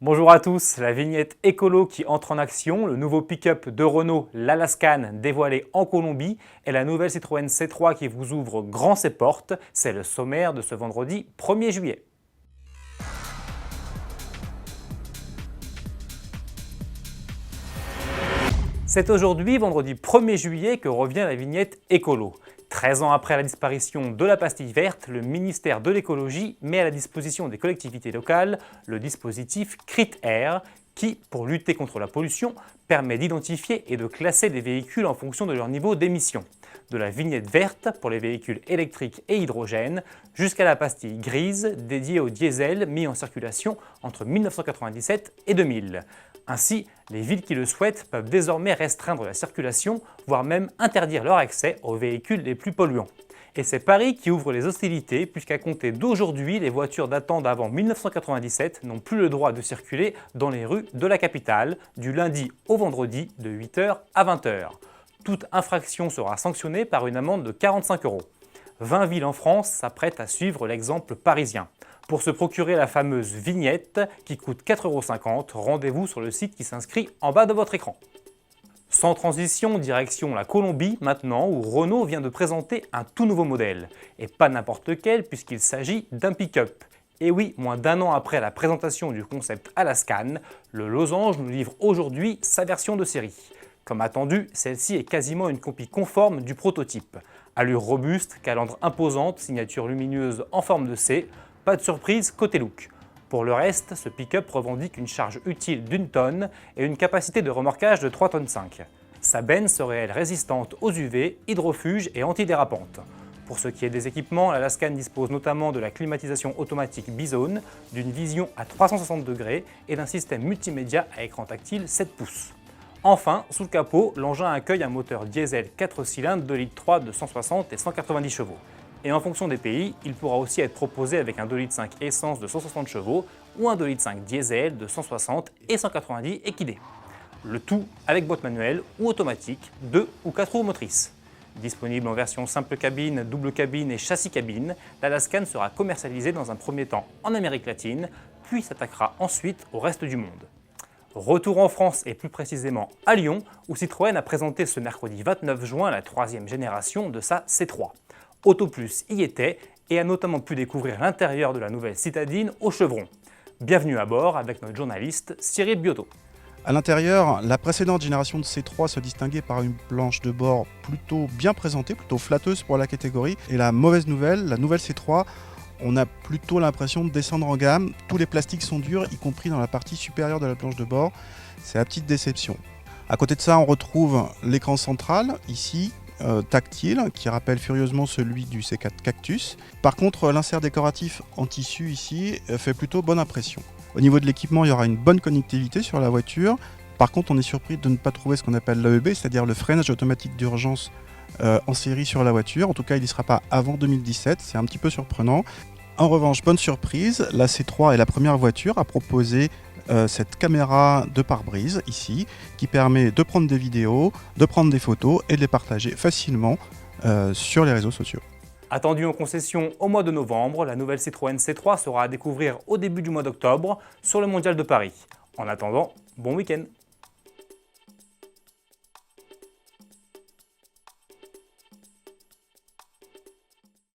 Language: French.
Bonjour à tous, la vignette écolo qui entre en action, le nouveau pick-up de Renault, l'Alaskan, dévoilé en Colombie, et la nouvelle Citroën C3 qui vous ouvre grand ses portes, c'est le sommaire de ce vendredi 1er juillet. C'est aujourd'hui, vendredi 1er juillet, que revient la vignette écolo. 13 ans après la disparition de la pastille verte, le ministère de l'écologie met à la disposition des collectivités locales le dispositif CRIT-Air qui, pour lutter contre la pollution, permet d'identifier et de classer les véhicules en fonction de leur niveau d'émission. De la vignette verte pour les véhicules électriques et hydrogène jusqu'à la pastille grise dédiée au diesel mis en circulation entre 1997 et 2000. Ainsi, les villes qui le souhaitent peuvent désormais restreindre la circulation, voire même interdire leur accès aux véhicules les plus polluants. Et c'est Paris qui ouvre les hostilités, puisqu'à compter d'aujourd'hui, les voitures datant d'avant 1997 n'ont plus le droit de circuler dans les rues de la capitale, du lundi au vendredi de 8h à 20h. Toute infraction sera sanctionnée par une amende de 45 €. 20 villes en France s'apprêtent à suivre l'exemple parisien. Pour se procurer la fameuse vignette qui coûte 4,50 €, rendez-vous sur le site qui s'inscrit en bas de votre écran. Sans transition, direction la Colombie maintenant, où Renault vient de présenter un tout nouveau modèle. Et pas n'importe lequel, puisqu'il s'agit d'un pick-up. Et oui, moins d'un an après la présentation du concept Alaskan, le losange nous livre aujourd'hui sa version de série. Comme attendu, celle-ci est quasiment une copie conforme du prototype. Allure robuste, calandre imposante, signature lumineuse en forme de C, pas de surprise côté look. Pour le reste, ce pick-up revendique une charge utile d'1 tonne et une capacité de remorquage de 3,5 tonnes. Sa benne serait elle résistante aux UV, hydrofuge et antidérapante. Pour ce qui est des équipements, l'Alaskan dispose notamment de la climatisation automatique Bizone, d'une vision à 360 degrés et d'un système multimédia à écran tactile 7 pouces. Enfin, sous le capot, l'engin accueille un moteur diesel 4 cylindres 2,3 litres de 160 et 190 chevaux. Et en fonction des pays, il pourra aussi être proposé avec un 2,5 litres essence de 160 chevaux ou un 2,5 litres diesel de 160 et 190 équidés. Le tout avec boîte manuelle ou automatique, 2 ou 4 roues motrices. Disponible en version simple cabine, double cabine et châssis cabine, l'Alaskan sera commercialisé dans un premier temps en Amérique latine, puis s'attaquera ensuite au reste du monde. Retour en France et plus précisément à Lyon, où Citroën a présenté ce mercredi 29 juin la 3e génération de sa C3. Autoplus y était et a notamment pu découvrir l'intérieur de la nouvelle citadine au chevron. Bienvenue à bord avec notre journaliste Cyril Biotto. À l'intérieur, la précédente génération de C3 se distinguait par une planche de bord plutôt bien présentée, plutôt flatteuse pour la catégorie. Et la mauvaise nouvelle, la nouvelle C3, on a plutôt l'impression de descendre en gamme. Tous les plastiques sont durs, y compris dans la partie supérieure de la planche de bord. C'est la petite déception. À côté de ça, on retrouve l'écran central, ici, tactile, qui rappelle furieusement celui du C4 Cactus. Par contre, l'insert décoratif en tissu ici fait plutôt bonne impression. Au niveau de l'équipement, il y aura une bonne connectivité sur la voiture. Par contre, on est surpris de ne pas trouver ce qu'on appelle l'AEB, c'est-à-dire le freinage automatique d'urgence en série sur la voiture. En tout cas, il n'y sera pas avant 2017, c'est un petit peu surprenant. En revanche, bonne surprise, la C3 est la première voiture à proposer cette caméra de pare-brise ici, qui permet de prendre des vidéos, de prendre des photos et de les partager facilement sur les réseaux sociaux. Attendue en concession au mois de novembre, la nouvelle Citroën C3 sera à découvrir au début du mois d'octobre sur le Mondial de Paris. En attendant, bon week-end!